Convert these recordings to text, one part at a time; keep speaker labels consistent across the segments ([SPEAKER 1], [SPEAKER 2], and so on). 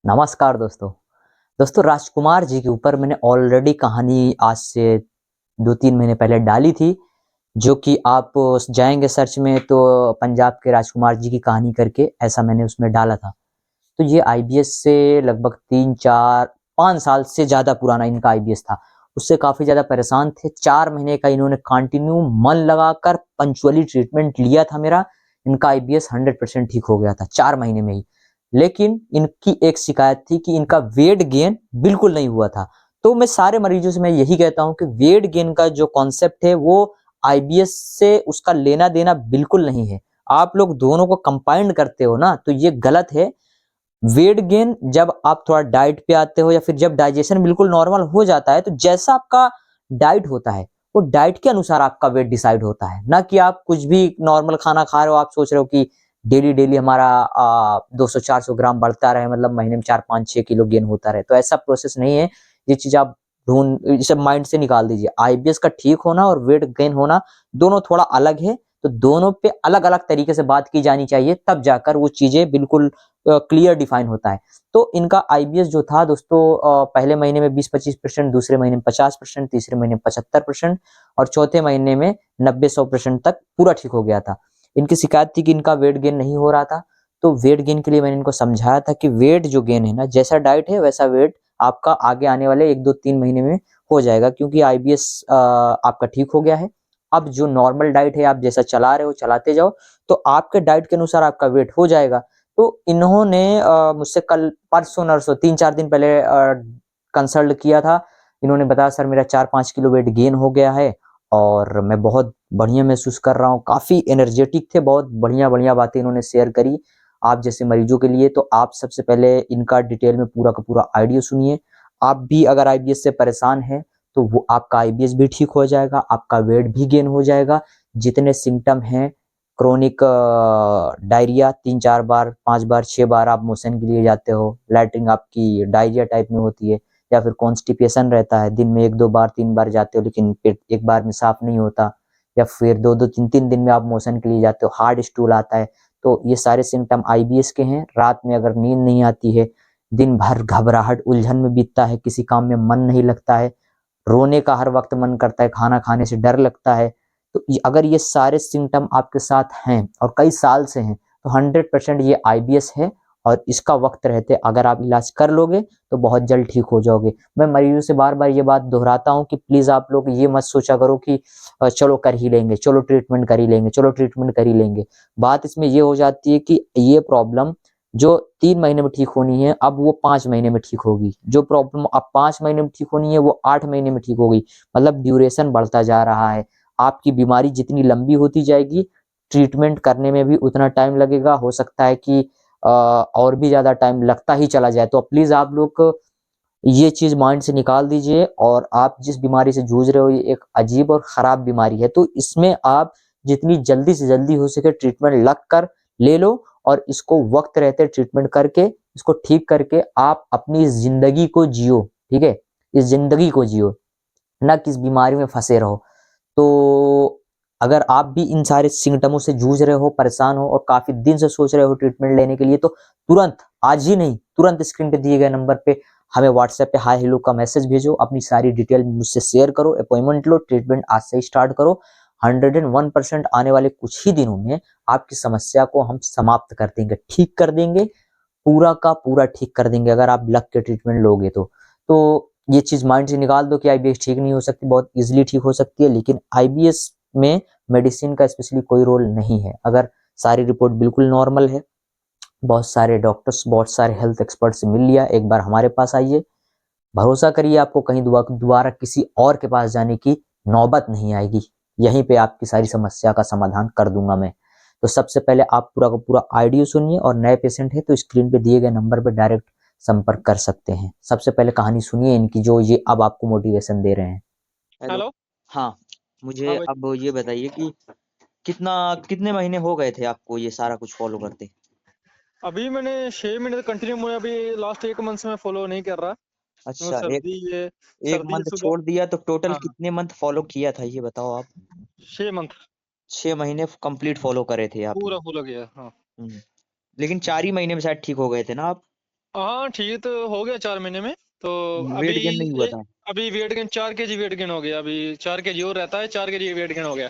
[SPEAKER 1] नमस्कार दोस्तों। दोस्तों राजकुमार जी के ऊपर मैंने ऑलरेडी कहानी आज से 2-3 महीने पहले डाली थी, जो कि आप जाएँगे सर्च में तो पंजाब के राजकुमार जी की कहानी करके ऐसा मैंने उसमें डाला था। तो ये आईबीएस से लगभग 3, 4, 5 साल से ज़्यादा पुराना इनका आईबीएस था। उससे काफ़ी ज़्यादा परेशान थे। 4 महीने का इन्होंने कंटिन्यू मन लगाकर पंक्चुअली ट्रीटमेंट लिया था मेरा। इनका आईबीएस 100% ठीक हो गया था 4 महीने में ही। लेकिन इनकी एक शिकायत थी कि इनका वेट गेन बिल्कुल नहीं हुआ था। तो मैं सारे मरीजों से मैं यही कहता हूँ कि वेट गेन का जो कॉन्सेप्ट है वो आईबीएस से उसका लेना-देना बिल्कुल नहीं है। आप लोग दोनों को कंबाइंड करते हो ना, तो ये गलत है। वेट गेन जब आप थोड़ा डाइट पे आते हो या फिर जब डाइजेशन बिल्कुल नॉर्मल हो जाता है, तो जैसा आपका डाइट होता है, वो डाइट के अनुसार आपका वेट डिसाइड होता है। ना कि आप कुछ भी नॉर्मल खाना खा रहे हो, आप सोच रहे हो कि डेली-डेली हमारा 200-400 ग्राम बढ़ता रहे, मतलब महीने में 4, 5, 6 किलो गेन होता रहे। तो ऐसा प्रोसेस नहीं है। ये चीज़ आप ये सब माइंड से निकाल दीजिए। आईबीएस का ठीक होना और वेट गेन होना दोनों थोड़ा अलग है। तो दोनों पे अलग-अलग तरीके से बात की जानी चाहिए, तब जाकर वो चीज़ें बिल्कुल क्लियर डिफाइन होता है। तो इनका आईबीएस जो था दोस्तों, पहले महीने में 20-25%, दूसरे महीने में 50%, तीसरे महीने में 75% और चौथे महीने में 90-100% तक पूरा ठीक हो गया था। इनकी शिकायत थी कि इनका वेट गेन नहीं हो रहा था। तो वेट गेन के लिए मैंने इनको समझाया था कि वेट जो गेन है ना, जैसा डाइट है वैसा वेट आपका आगे आने वाले 1-2-3 महीने में हो जाएगा, क्योंकि आईबीएस आपका ठीक हो गया है। अब जो नॉर्मल डाइट है, आप जैसा चला रहे हो चलाते जाओ, तो आपके डाइट के अनुसार आपका वेट हो जाएगा। तो इन्होंने मुझसे कल परसों नरसों 3-4 दिन पहले कंसल्ट किया था। इन्होंने बताया सर मेरा 4-5 किलो वेट गेन हो गया है और मैं बहुत बढ़िया महसूस कर रहा हूँ। काफ़ी एनर्जेटिक थे, बहुत बढ़िया-बढ़िया बातें इन्होंने शेयर करी आप जैसे मरीजों के लिए। तो आप सबसे पहले इनका डिटेल में पूरा का पूरा ऑडियो सुनिए। आप भी अगर आईबीएस से परेशान हैं, तो वो आपका आईबीएस भी ठीक हो जाएगा, आपका वेट भी गेन हो जाएगा। जितने सिम्पटम हैं, क्रोनिक डायरिया 3-4 बार, 5 बार, 6 बार आप मोशन के लिए जाते हो, लैट्रिन आपकी डायरिया टाइप में होती है, या फिर कॉन्स्टिपेशन रहता है, दिन में 1-2 बार, 3 बार जाते हो लेकिन पेट एक बार में साफ नहीं होता, या फिर 2-2, 3-3 दिन में आप मोशन के लिए जाते हो, हार्ड स्टूल आता है। तो ये सारे सिम्पटम आईबीएस के हैं। रात में अगर नींद नहीं आती है, दिन भर घबराहट, उलझन में बीतता है, किसी काम में मन नहीं लगता है, रोने का हर वक्त मन करता है, खाना खाने से डर लगता है। तो अगर ये सारे सिम्पटम आपके साथ हैं और कई साल से हैं, तो 100% ये आईबीएस है और इसका वक्त रहते अगर आप इलाज कर लोगे तो बहुत जल्द ठीक हो जाओगे। मैं मरीजों से बार-बार ये बात दोहराता हूँ कि प्लीज़ आप लोग ये मत सोचा करो कि चलो कर ही लेंगे, चलो ट्रीटमेंट कर ही लेंगे, चलो ट्रीटमेंट कर ही लेंगे। बात इसमें ये हो जाती है कि ये प्रॉब्लम जो 3 महीने में ठीक होनी है, अब वो 5 महीने में ठीक होगी। जो प्रॉब्लम अब 5 महीने में ठीक होनी है, वो 8 महीने में ठीक होगी। मतलब ड्यूरेशन बढ़ता जा रहा है। आपकी बीमारी जितनी लंबी होती जाएगी, ट्रीटमेंट करने में भी उतना टाइम लगेगा। हो सकता है कि और भी ज़्यादा टाइम लगता ही चला जाए। तो प्लीज़ आप लोग ये चीज़ माइंड से निकाल दीजिए। और आप जिस बीमारी से जूझ रहे हो, ये एक अजीब और ख़राब बीमारी है। तो इसमें आप जितनी जल्दी से जल्दी हो सके ट्रीटमेंट लग कर ले लो और इसको वक़्त रहते ट्रीटमेंट करके, इसको ठीक करके आप अपनी ज़िंदगी को जियो, ठीक है? इस ज़िंदगी को जियो, ना कि इस बीमारी में फँसे रहो। तो अगर आप भी इन सारे सिम्पटमों से जूझ रहे हो, परेशान हो और काफ़ी दिन से सोच रहे हो ट्रीटमेंट लेने के लिए, तो तुरंत, आज ही नहीं, तुरंत स्क्रीन पे दिए गए नंबर पे हमें व्हाट्सएप पे हाय हेलो का मैसेज भेजो, अपनी सारी डिटेल मुझसे शेयर करो, अपॉइंटमेंट लो, ट्रीटमेंट आज से ही स्टार्ट करो। 101% आने वाले कुछ ही दिनों में आपकी समस्या को हम समाप्त कर देंगे, ठीक कर देंगे, पूरा का पूरा ठीक कर देंगे अगर आप लग के ट्रीटमेंट लोगे तो। तो ये चीज़ माइंड से निकाल दो कि आईबीएस ठीक नहीं हो सकती, बहुत ईज़िली ठीक हो सकती है, लेकिन आईबीएस में मेडिसिन का स्पेशली कोई रोल नहीं है। अगर सारी रिपोर्ट बिल्कुल नॉर्मल है, बहुत सारे डॉक्टर्स, बहुत सारे हेल्थ एक्सपर्ट से मिल लिया, एक बार हमारे पास आइए, भरोसा करिए आपको कहीं दोबारा किसी और के पास जाने की नौबत नहीं आएगी। यहीं पे आपकी सारी समस्या का समाधान कर दूँगा मैं। तो सबसे पहले आप पूरा का पूरा ऑडियो सुनिए और नए पेशेंट हैं तो स्क्रीन पे दिए गए नंबर पे डायरेक्ट संपर्क कर सकते हैं। सबसे पहले कहानी सुनिए इनकी, जो ये अब आपको मोटिवेशन दे रहे हैं। हेलो।
[SPEAKER 2] हेलो।
[SPEAKER 1] हाँ,
[SPEAKER 2] हाँ
[SPEAKER 1] मुझे
[SPEAKER 2] भाई।
[SPEAKER 1] अब ये बताइए कि कितने महीने हो गए थे आपको ये सारा कुछ फ़ॉलो करते?
[SPEAKER 2] अभी मैंने 6 महीने तक कंटिन्यू, मुझे अभी लास्ट 1 मंथ से मैं फॉलो नहीं कर रहा। तो
[SPEAKER 1] अच्छा, एक
[SPEAKER 2] सर्दी
[SPEAKER 1] मंथ
[SPEAKER 2] सुबह।
[SPEAKER 1] छोड़ दिया तो टोटल
[SPEAKER 2] हाँ,
[SPEAKER 1] कितने मंथ फ़ॉलो किया था ये बताओ आप?
[SPEAKER 2] 6 मंथ
[SPEAKER 1] 6 महीने कंप्लीट फ़ॉलो करे थे आपने।
[SPEAKER 2] पूरा गया। हाँ,
[SPEAKER 1] हुँ। लेकिन 4 ही महीने में शायद ठीक हो गए थे ना आप?
[SPEAKER 2] हाँ ठीक तो हो गया 4 महीने में। तो अभी
[SPEAKER 1] वेट गेन नहीं हुआ था?
[SPEAKER 2] अभी weight gain 4 kg weight gain हो गया। अभी 4 kg और रहता है, 4 kg वेट गेन हो गया।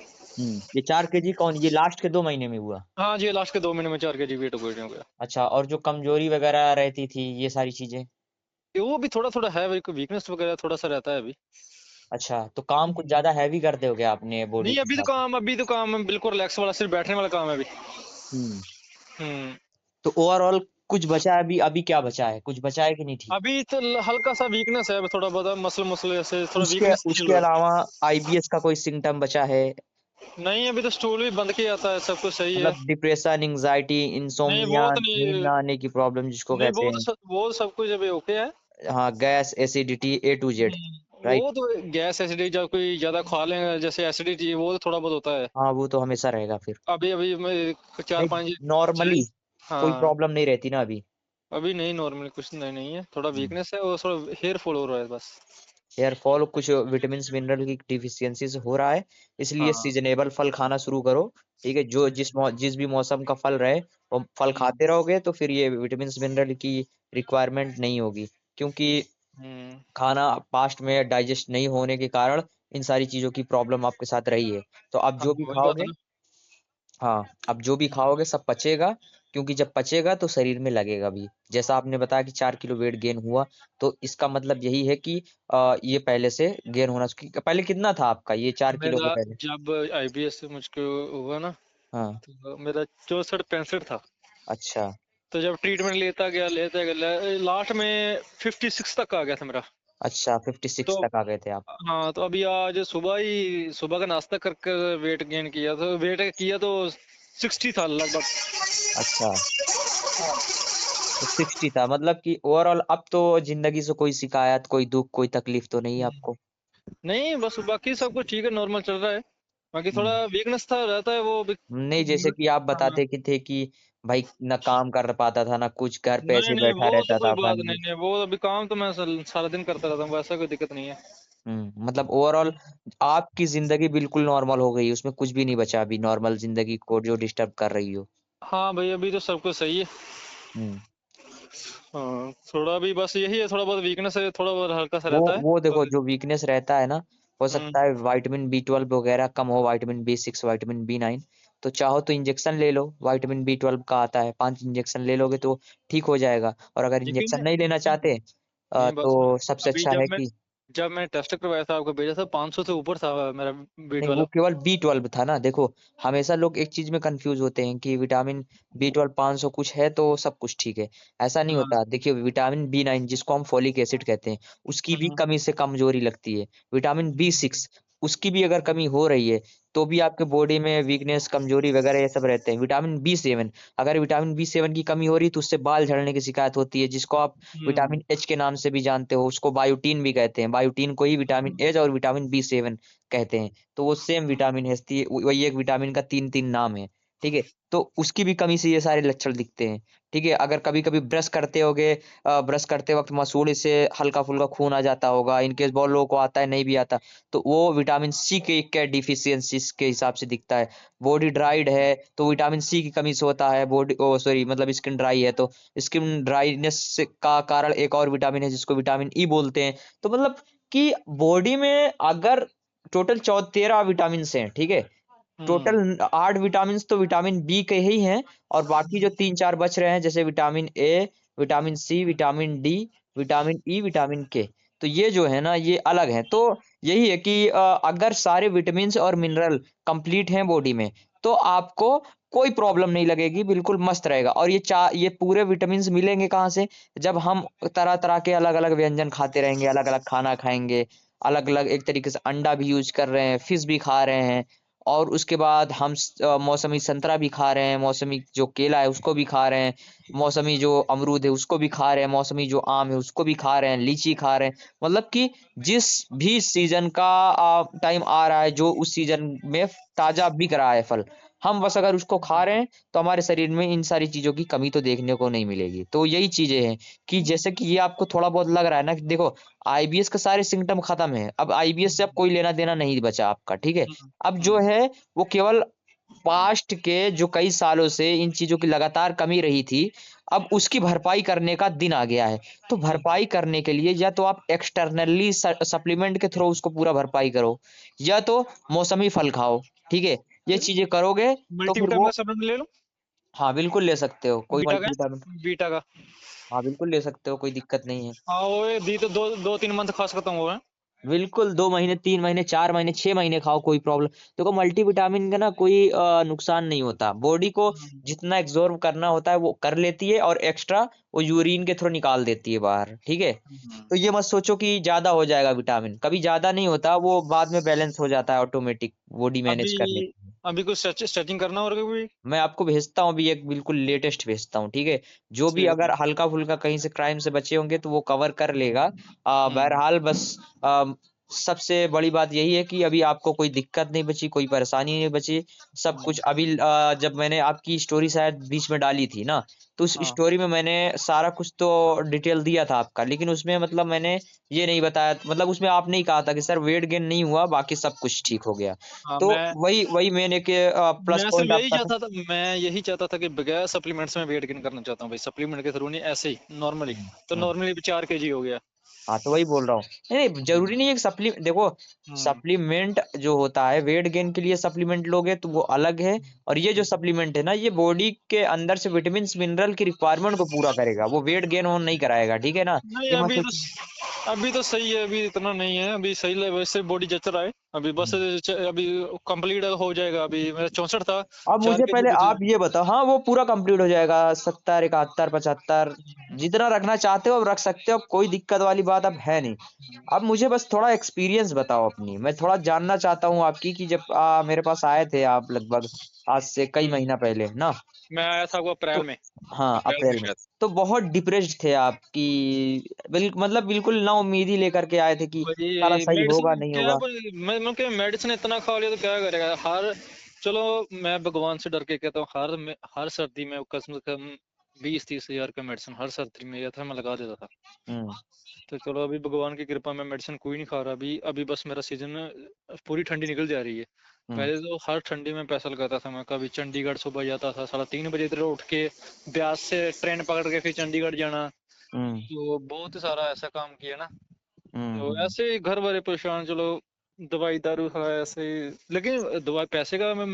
[SPEAKER 1] ये 4 kg कौन, ये लास्ट के 2 महीने में हुआ?
[SPEAKER 2] हाँ जी, लास्ट के 2 महीने में 4 kg वेट गेन हो गया।
[SPEAKER 1] अच्छा, और जो कमजोरी वगैरह रहती थी, ये सारी चीजें?
[SPEAKER 2] ये वो भी थोड़ा थोड़ा है भाई, कोई वीकनेस वगैरह थोड़ा सा रहता है अभी।
[SPEAKER 1] अच्छा, तो काम कुछ ज्यादा हैवी करते हो क्या अपने बॉडी
[SPEAKER 2] नहीं,
[SPEAKER 1] के साथ?
[SPEAKER 2] अभी तो काम बिल्कुल रिलैक्स वाला, सिर्फ बैठने वाला काम है अभी।
[SPEAKER 1] हम्म
[SPEAKER 2] हम्म।
[SPEAKER 1] तो ओवरऑल कुछ बचा है अभी? अभी क्या बचा है, कुछ बचा है कि नहीं ठीक?
[SPEAKER 2] अभी तो हल्का सा वीकनेस है, थोड़ा बहुत मसल मसल ऐसे थोड़ा
[SPEAKER 1] उसके
[SPEAKER 2] वीकनेस फील
[SPEAKER 1] उसके
[SPEAKER 2] हो रहा
[SPEAKER 1] अलावा आईबीएस का कोई सिम्टम बचा है?
[SPEAKER 2] है। नहीं, अभी तो स्टूल भी बंद किया जाता है, सब कुछ सही है।
[SPEAKER 1] मतलब डिप्रेशन, एंजाइटी,
[SPEAKER 2] नहीं
[SPEAKER 1] इंसोम्निया,
[SPEAKER 2] वो तो
[SPEAKER 1] नींद
[SPEAKER 2] नहीं।
[SPEAKER 1] ना आने की प्रॉब्लम जिसको
[SPEAKER 2] नहीं
[SPEAKER 1] कहते हैं?
[SPEAKER 2] वो सब कुछ अभी ओके है।
[SPEAKER 1] हाँ, gas, acidity, A to Z,
[SPEAKER 2] वो
[SPEAKER 1] राइट?
[SPEAKER 2] तो गैस एसिडिटी, जब कोई ज्यादा खा लें जैसे एसिडिटी, वो तो थोड़ा बहुत होता है।
[SPEAKER 1] हाँ, वो तो हमेशा रहेगा फिर।
[SPEAKER 2] अभी अभी मैं चार
[SPEAKER 1] नहीं,
[SPEAKER 2] पांच
[SPEAKER 1] नॉर्मली
[SPEAKER 2] चीज।
[SPEAKER 1] कोई
[SPEAKER 2] हाँ।
[SPEAKER 1] प्रॉब्लम नहीं रहती ना अभी?
[SPEAKER 2] अभी नहीं, नॉर्मल कुछ नहीं, नहीं है, थोड़ा वीकनेस है, वो थोड़ा हेयर फॉल हो रहा है बस।
[SPEAKER 1] हेयर फॉल, कुछ विटामिन मिनरल की डिफिशियंसी से हो रहा है, इसलिए
[SPEAKER 2] हाँ।
[SPEAKER 1] सीजनेबल फल खाना शुरू करो। ठीक है, जो जिस भी मौसम का फल रहे, वो फल
[SPEAKER 2] हम्म।
[SPEAKER 1] खाते रहोगे तो फिर ये विटामिन मिनरल की रिक्वायरमेंट नहीं होगी, क्योंकि
[SPEAKER 2] हम्म।
[SPEAKER 1] खाना पास्ट में डाइजेस्ट नहीं होने के कारण इन सारी चीजों की प्रॉब्लम आपके साथ रही है। तो आप
[SPEAKER 2] हाँ
[SPEAKER 1] जो भी
[SPEAKER 2] वही बात है
[SPEAKER 1] खाओगे,
[SPEAKER 2] ना।
[SPEAKER 1] हाँ, अब जो भी खाओगे सब पचेगा, क्योंकि जब पचेगा तो शरीर में लगेगा भी। जैसा आपने बताया कि 4 किलो वेट गेन हुआ, तो इसका मतलब यही है कि ये पहले से गेन होना पहले कितना था आपका ये 4 किलो के
[SPEAKER 2] मेरा
[SPEAKER 1] पहले?
[SPEAKER 2] जब आईबीएस से मुझको हुआ ना,
[SPEAKER 1] हाँ।
[SPEAKER 2] तो मेरा 64 65 था।
[SPEAKER 1] अच्छा।
[SPEAKER 2] तो जब ट्रीटमेंट लेता गया लास्ट में 56 तक आ गया था मेरा।
[SPEAKER 1] अच्छा, 56
[SPEAKER 2] तो
[SPEAKER 1] तक आ गए थे आप?
[SPEAKER 2] हाँ, तो अभी आज सुबह का नाश्ता कर कर वेट गेन किया, तो 60 था लगभग।
[SPEAKER 1] अच्छा, तो 60 था, मतलब कि ओवरऑल अब तो जिंदगी से कोई शिकायत, कोई दुख, कोई तकलीफ तो नहीं है
[SPEAKER 2] हम्म।
[SPEAKER 1] आपको?
[SPEAKER 2] नहीं, बस बाकी सब कुछ ठीक है, नॉर्मल चल रहा है। बाकी
[SPEAKER 1] हम्म।
[SPEAKER 2] थोड़ा वीकनेस था रहता है वो भी।
[SPEAKER 1] नहीं, जैसे कि आप
[SPEAKER 2] हाँ।
[SPEAKER 1] बताते कि थे कि भाई ना काम कर पाता था ना कुछ, घर पे
[SPEAKER 2] नहीं
[SPEAKER 1] ऐसे
[SPEAKER 2] नहीं,
[SPEAKER 1] बैठा
[SPEAKER 2] वो तो
[SPEAKER 1] रहता
[SPEAKER 2] कोई
[SPEAKER 1] था
[SPEAKER 2] बात नहीं,
[SPEAKER 1] फैमिली।
[SPEAKER 2] नहीं वो अभी काम तो मैं सारा दिन करता रहता हूँ, वैसा कोई दिक्कत नहीं है।
[SPEAKER 1] मतलब ओवरऑल आपकी जिंदगी बिल्कुल नॉर्मल हो गई, उसमें कुछ भी नहीं बचा अभी नॉर्मल जिंदगी को जो डिस्टर्ब कर रही हो?
[SPEAKER 2] हाँ भाई, अभी तो सब कुछ सही है।
[SPEAKER 1] हम्म
[SPEAKER 2] हाँ, थोड़ा भी बस यही है, थोड़ा बहुत वीकनेस है, थोड़ा बहुत हल्का सा
[SPEAKER 1] वो
[SPEAKER 2] रहता है
[SPEAKER 1] वो देखो,
[SPEAKER 2] और।
[SPEAKER 1] जो वीकनेस रहता है ना, हो
[SPEAKER 2] हम्म।
[SPEAKER 1] सकता है विटामिन B12 वगैरह कम हो, विटामिन B6, विटामिन B9। तो चाहो तो इंजेक्शन ले लो, विटामिन B12 का आता है, 5 इंजेक्शन ले लोगे तो ठीक हो जाएगा। और अगर
[SPEAKER 2] लेकिन
[SPEAKER 1] इंजेक्शन नहीं लेना चाहते
[SPEAKER 2] नहीं, बस
[SPEAKER 1] तो सबसे
[SPEAKER 2] अभी
[SPEAKER 1] अच्छा है कि
[SPEAKER 2] जब मैं टेस्ट करवाया था, आपको भेजा था, 500 से ऊपर था मेरा वेट
[SPEAKER 1] नहीं, वो
[SPEAKER 2] वाला।
[SPEAKER 1] केवल B12 था ना। देखो, हमेशा लोग एक चीज में कंफ्यूज होते हैं कि विटामिन B12 500 कुछ है तो सब कुछ ठीक है। ऐसा नहीं
[SPEAKER 2] हाँ।
[SPEAKER 1] होता। देखिए, विटामिन B9 जिसको हम फोलिक एसिड कहते हैं, उसकी भी
[SPEAKER 2] हम्म।
[SPEAKER 1] कमी से कमजोरी लगती है। विटामिन B6, उसकी भी अगर कमी हो रही है तो भी आपके बॉडी में वीकनेस, कमजोरी वगैरह ये सब रहते हैं। विटामिन B7, अगर विटामिन B7 की कमी हो रही है तो उससे बाल झड़ने की शिकायत होती है, जिसको आप
[SPEAKER 2] हम्म।
[SPEAKER 1] विटामिन H के नाम से भी जानते हो। उसको बायोटीन भी कहते हैं, बायोटीन को ही विटामिन H और विटामिन B7 कहते हैं। तो वो सेम विटामिन है, वही एक विटामिन का तीन तीन नाम है। ठीक है, तो उसकी भी कमी से ये सारे लक्षण दिखते हैं। ठीक है, अगर कभी कभी ब्रश करते होगे, ब्रश करते वक्त मसूड़े से हल्का फुल्का खून आ जाता होगा, इनकेस बहुत लोगों को आता है, नहीं भी आता, तो वो विटामिन C के डिफिशियंसी के हिसाब से दिखता है। बॉडी ड्राइड है तो विटामिन C की कमी से होता है। बॉडी ओ सॉरी, मतलब स्किन ड्राई है तो स्किन ड्राइनेस का कारण एक और विटामिन है जिसको विटामिन E बोलते हैं। तो मतलब कि बॉडी में अगर टोटल 13 विटामिन हैं, ठीक है,
[SPEAKER 2] हम्म।
[SPEAKER 1] टोटल 8 विटामिन तो विटामिन B के ही हैं, और बाकी जो 3 4 बच रहे हैं, जैसे vitamin A, vitamin C, vitamin D, vitamin E, vitamin K, तो ये जो है ना, ये अलग है। तो यही है कि अगर सारे विटामिन और मिनरल कंप्लीट हैं बॉडी में, तो आपको कोई प्रॉब्लम नहीं लगेगी, बिल्कुल मस्त रहेगा। और ये पूरे विटामिन मिलेंगे कहाँ से? जब हम तरह तरह के अलग अलग व्यंजन खाते रहेंगे, अलग अलग खाना खाएंगे, अलग अलग एक तरीके से अंडा भी यूज कर रहे हैं, फिश भी खा रहे हैं, और उसके बाद हम मौसमी संतरा भी खा रहे हैं, मौसमी जो केला है उसको भी खा रहे हैं, मौसमी जो अमरूद है उसको भी खा रहे हैं, मौसमी जो आम है उसको भी खा रहे हैं, लीची खा रहे हैं। मतलब कि जिस भी सीजन का टाइम आ रहा है, जो उस सीजन में ताजा बिक रहा है फल, हम बस अगर उसको खा रहे हैं तो हमारे शरीर में इन सारी चीजों की कमी तो देखने को नहीं मिलेगी। तो यही चीजें हैं कि जैसे कि ये आपको थोड़ा बहुत लग रहा है ना कि देखो, आईबीएस के सारे सिम्टम खत्म है, अब आईबीएस से अब कोई लेना देना नहीं बचा आपका। ठीक है,
[SPEAKER 2] हम्म।
[SPEAKER 1] अब जो
[SPEAKER 2] हम्म।
[SPEAKER 1] है वो केवल पास्ट के जो कई सालों से इन चीजों की लगातार कमी रही थी, अब उसकी भरपाई करने का दिन आ गया है। तो भरपाई करने के लिए या तो आप एक्सटर्नली सप्लीमेंट के थ्रू उसको पूरा भरपाई करो, या तो मौसमी फल खाओ। ठीक है, ये चीजें करोगे तो फिर
[SPEAKER 2] मल्टीविटामिन
[SPEAKER 1] वो,
[SPEAKER 2] का सप्लीमेंट ले लो।
[SPEAKER 1] हाँ बिल्कुल ले सकते हो, कोई
[SPEAKER 2] बीटा का,
[SPEAKER 1] मल्टीविटामिन,
[SPEAKER 2] बीटा का।
[SPEAKER 1] हाँ बिल्कुल ले सकते हो, कोई दिक्कत नहीं है।
[SPEAKER 2] हाँ वो दी तो 2-3 मंथ खा सकता हूँ वो है।
[SPEAKER 1] बिल्कुल 2 महीने, 3 महीने, 4 महीने, 6 महीने खाओ, कोई प्रॉब्लम। देखो मल्टीविटामिन का ना कोई नुकसान नहीं होता, बॉडी को जितना एब्जॉर्ब करना होता है वो कर लेती है, और एक्स्ट्रा वो यूरिन के थ्रू निकाल देती है बाहर। ठीक है, तो ये मत सोचो कि ज्यादा हो जाएगा विटामिन, कभी ज्यादा नहीं होता, वो बाद में बैलेंस हो जाता है ऑटोमेटिक, बॉडी मैनेज
[SPEAKER 2] अभी
[SPEAKER 1] कर लेती है।
[SPEAKER 2] अभी कुछ स्ट्रेचिंग करना और भी।
[SPEAKER 1] मैं आपको भेजता हूँ अभी, एक बिल्कुल लेटेस्ट भेजता हूँ। ठीक है, जो भी
[SPEAKER 2] ठीक
[SPEAKER 1] अगर
[SPEAKER 2] है।
[SPEAKER 1] हल्का फुल्का कहीं से क्राइम से बचे होंगे तो वो कवर कर लेगा।
[SPEAKER 2] हम्म।
[SPEAKER 1] बहरहाल बस सबसे बड़ी बात यही है कि अभी आपको कोई दिक्कत नहीं बची, कोई परेशानी नहीं बची, सब कुछ अभी जब मैंने आपकी स्टोरी शायद बीच में डाली थी ना, तो उस
[SPEAKER 2] हाँ
[SPEAKER 1] स्टोरी में मैंने सारा कुछ तो डिटेल दिया था आपका, लेकिन उसमें मतलब मैंने ये नहीं बताया, मतलब उसमें आपने ही कहा था कि सर वेट गेन नहीं हुआ, बाकी सब कुछ ठीक हो गया।
[SPEAKER 2] हाँ।
[SPEAKER 1] तो वही वही मैंने के प्लस
[SPEAKER 2] मैं सिर्फ
[SPEAKER 1] पॉइंट
[SPEAKER 2] यही
[SPEAKER 1] आपका था।
[SPEAKER 2] चाहता था, मैं यही चाहता था कि बगैर सप्लीमेंट्स में वेट गेन करना चाहता हूँ भाई, सप्लीमेंट के थ्रू नहीं, ऐसे ही नॉर्मली।
[SPEAKER 1] हम्म,
[SPEAKER 2] तो
[SPEAKER 1] हम्म।
[SPEAKER 2] नॉर्मली 4 kg हो गया।
[SPEAKER 1] हाँ तो वही बोल रहा हूँ, नहीं नहीं, जरूरी नहीं है कि देखो,
[SPEAKER 2] हम्म।
[SPEAKER 1] सप्लीमेंट जो होता है वेट गेन के लिए सप्लीमेंट लोगे तो वो अलग है, और ये जो सप्लीमेंट है ना, ये बॉडी के अंदर से विटामिन मिनरल की रिक्वायरमेंट को पूरा करेगा, वो वेट गेन ऑन नहीं कराएगा। ठीक है ना,
[SPEAKER 2] नहीं
[SPEAKER 1] ये मत
[SPEAKER 2] अभी तो,
[SPEAKER 1] सोचो।
[SPEAKER 2] अभी तो सही है, अभी इतना नहीं है, अभी सही लेवल से बॉडी जच रहा है। अभी बस
[SPEAKER 1] हम्म।
[SPEAKER 2] अभी कंप्लीट हो जाएगा, अभी मेरा 64 था।
[SPEAKER 1] अब
[SPEAKER 2] चार
[SPEAKER 1] मुझे
[SPEAKER 2] के जी
[SPEAKER 1] पहले
[SPEAKER 2] बचे।
[SPEAKER 1] आप ये बताओ, हाँ वो पूरा कंप्लीट हो जाएगा, 70, 71, 75, जितना रखना चाहते हो अब रख सकते हो, अब कोई दिक्कत वाली बात अब है नहीं। अब मुझे बस थोड़ा एक्सपीरियंस बताओ अपनी, मैं थोड़ा जानना चाहता हूँ आपकी, कि जब मेरे पास आए थे आप लगभग आज से कई
[SPEAKER 2] हम्म।
[SPEAKER 1] महीना पहले ना,
[SPEAKER 2] मैं आया था वो
[SPEAKER 1] तो
[SPEAKER 2] अप्रैल में।
[SPEAKER 1] हाँ
[SPEAKER 2] अप्रैल में
[SPEAKER 1] अप्रैल में,
[SPEAKER 2] शायद।
[SPEAKER 1] तो बहुत डिप्रेस्ड थे आप, कि मतलब बिल्कुल ना उम्मीद ही लेकर के आए थे कि साला
[SPEAKER 2] वही
[SPEAKER 1] सही
[SPEAKER 2] मेडिसिन
[SPEAKER 1] होगा नहीं
[SPEAKER 2] क्या
[SPEAKER 1] होगा।
[SPEAKER 2] मैं क्या, मेडिसिन इतना खा लिया तो क्या करेगा हर। चलो, मैं भगवान से डर के कहता हूँ, हर सर्दी में कम से कम 20-30 हज़ार का मेडिसिन हर सर्दी में, यह था मैं लगा देता था।
[SPEAKER 1] हम्म,
[SPEAKER 2] तो चलो अभी भगवान की कृपा में मेडिसिन कोई नहीं खा रहा, अभी अभी बस मेरा सीजन पूरी ठंडी निकल जा रही है।
[SPEAKER 1] हम्म,
[SPEAKER 2] पहले तो हर ठंडी में पैसा लगाता था मैं, कभी चंडीगढ़ सुबह जाता था 3:30 इधर उठ के, ब्यास से ट्रेन पकड़ के फिर चंडीगढ़ जाना।
[SPEAKER 1] हम्म,
[SPEAKER 2] तो बहुत सारा ऐसा काम किया ना।
[SPEAKER 1] हम्म,
[SPEAKER 2] तो ऐसे ही घर वाले परेशान, चलो दवाई दारू है ऐसे ही, लेकिन दवाई पैसे का मैं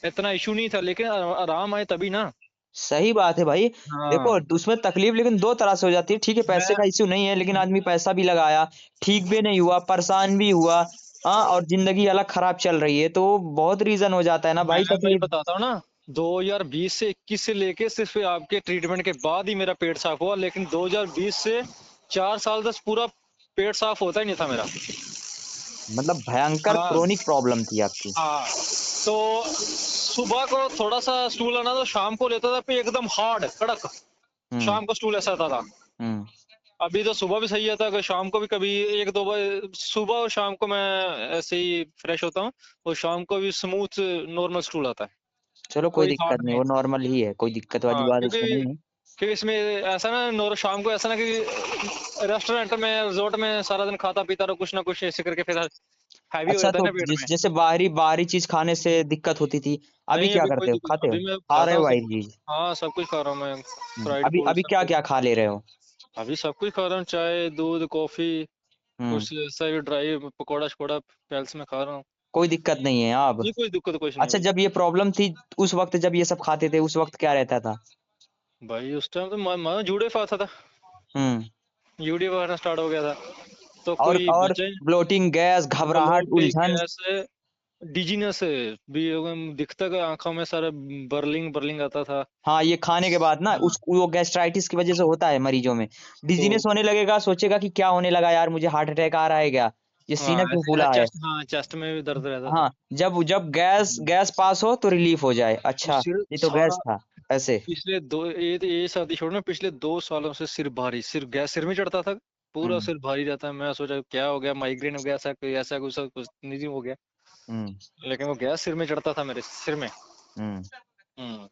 [SPEAKER 2] इतना इशू नहीं था, लेकिन आराम आए तभी ना।
[SPEAKER 1] सही बात है भाई। देखो
[SPEAKER 2] हाँ।
[SPEAKER 1] उसमें तकलीफ लेकिन दो तरह से हो जाती है, ठीक है पैसे
[SPEAKER 2] मैं
[SPEAKER 1] का इश्यू नहीं है, लेकिन आदमी पैसा भी लगाया, ठीक भी नहीं हुआ, परेशान भी हुआ, हाँ, और जिंदगी अलग खराब चल रही है, तो बहुत रीजन हो जाता है ना
[SPEAKER 2] मैं
[SPEAKER 1] भाई
[SPEAKER 2] भाई
[SPEAKER 1] तकलीफ।
[SPEAKER 2] बताता हूँ ना, 2020 से 21 से लेके सिर्फ आपके ट्रीटमेंट के बाद ही मेरा पेट साफ हुआ, लेकिन 2020 से 4 साल तक पूरा पेट साफ होता ही नहीं था मेरा।
[SPEAKER 1] मतलब भयंकर
[SPEAKER 2] हाँ।
[SPEAKER 1] क्रोनिक प्रॉब्लम थी आपकी।
[SPEAKER 2] हाँ। तो सुबह को थोड़ा सा स्टूल आना तो शाम को लेता था, फिर एकदम हार्ड कड़क
[SPEAKER 1] हम्म,
[SPEAKER 2] शाम को स्टूल ऐसा आता था।
[SPEAKER 1] हम्म।
[SPEAKER 2] अभी तो सुबह भी सही आता है, शाम को भी कभी 1-2 बार, सुबह और शाम को मैं ऐसे ही फ्रेश होता हूँ, और शाम को भी स्मूथ नॉर्मल स्टूल आता है,
[SPEAKER 1] चलो कोई
[SPEAKER 2] कोई
[SPEAKER 1] दिक्कत
[SPEAKER 2] हार्ड
[SPEAKER 1] नहीं,
[SPEAKER 2] नहीं।
[SPEAKER 1] वो नॉर्मल ही है, कोई दिक्कत वाली
[SPEAKER 2] हाँ
[SPEAKER 1] बात उसमें
[SPEAKER 2] क्योंकि
[SPEAKER 1] नहीं है।
[SPEAKER 2] इसमें ऐसा ना, नॉर शाम को ऐसा ना कि रेस्टोरेंट में रिजॉर्ट में सारा दिन खाता पीता रहो कुछ ना कुछ ऐसे करके, फिर हैवी हो
[SPEAKER 1] अच्छा,
[SPEAKER 2] जाता है
[SPEAKER 1] तो
[SPEAKER 2] ना पेट में।
[SPEAKER 1] जैसे बाहरी बाहरी चीज खाने से दिक्कत होती थी, अभी
[SPEAKER 2] नहीं
[SPEAKER 1] क्या
[SPEAKER 2] अभी कोई
[SPEAKER 1] करते हो,
[SPEAKER 2] दिक्कत,
[SPEAKER 1] खाते हो,
[SPEAKER 2] अभी मैं
[SPEAKER 1] खा रहे
[SPEAKER 2] खाता
[SPEAKER 1] हो
[SPEAKER 2] हूँ सब
[SPEAKER 1] बाहरी
[SPEAKER 2] कुछ।
[SPEAKER 1] चीज?
[SPEAKER 2] हाँ सब कुछ खा रहा हूँ मैं, फ्राइड
[SPEAKER 1] अभी
[SPEAKER 2] फूड
[SPEAKER 1] अभी
[SPEAKER 2] सब
[SPEAKER 1] क्या
[SPEAKER 2] कुछ।
[SPEAKER 1] क्या खा ले रहे हो?
[SPEAKER 2] अभी सब कुछ खा रहा हूँ, चाय दूध कॉफी,
[SPEAKER 1] हम्म।
[SPEAKER 2] कुछ ऐसा भी ड्राई पकौड़ा शकौड़ा पैल्स में खा रहा हूँ।
[SPEAKER 1] कोई दिक्कत नहीं है आप?
[SPEAKER 2] नहीं कोई दिक्कत कुछ नहीं
[SPEAKER 1] अच्छा,
[SPEAKER 2] भाई।
[SPEAKER 1] जब ये प्रॉब्लम थी उस वक्त, जब ये सब खाते थे उस वक्त क्या रहता था?
[SPEAKER 2] भाई उस टाइम तो मैं जूड़े फाता था,
[SPEAKER 1] हम्म।
[SPEAKER 2] यूडी वगैरह स्टार्ट हो गया था, तो कोई
[SPEAKER 1] और
[SPEAKER 2] बचे।
[SPEAKER 1] ब्लोटिंग, गैस, घबराहट,
[SPEAKER 2] ब्लोटिंग
[SPEAKER 1] उलझन?
[SPEAKER 2] गैस डिजीनेस भी दिखता का आंखों में सारा बर्लिंग बर्लिंग आता था।
[SPEAKER 1] हाँ, ये खाने के बाद ना
[SPEAKER 2] हाँ।
[SPEAKER 1] उस वो गैस्ट्राइटिस की वजह से होता है मरीजों में,
[SPEAKER 2] तो
[SPEAKER 1] डिजीनेस होने लगेगा, सोचेगा कि क्या होने लगा यार, मुझे हार्ट अटैक आ रहा है क्या, ये सीना
[SPEAKER 2] हाँ
[SPEAKER 1] क्यों
[SPEAKER 2] ऐसे
[SPEAKER 1] फूला है।
[SPEAKER 2] चेस्ट, हाँ चेस्ट में भी दर्द रहता था।
[SPEAKER 1] हाँ, जब जब गैस गैस पास हो तो रिलीफ हो जाए,
[SPEAKER 2] और
[SPEAKER 1] अच्छा
[SPEAKER 2] सिर
[SPEAKER 1] ये तो
[SPEAKER 2] सारा,
[SPEAKER 1] गैस था, ऐसे।
[SPEAKER 2] पिछले दो ये शादी छोड़ो, पिछले 2 सालों से सिर भारी, सिर गैस सिर में चढ़ता था, पूरा
[SPEAKER 1] हम्म,
[SPEAKER 2] सिर भारी रहता है। मैं सोचा क्या हो गया, माइग्रेन हो गया, ऐसा कुछ नहीं हो गया,
[SPEAKER 1] हम्म,
[SPEAKER 2] लेकिन वो गैस सिर में चढ़ता था मेरे सिर में।
[SPEAKER 1] हम्म।
[SPEAKER 2] हम्म।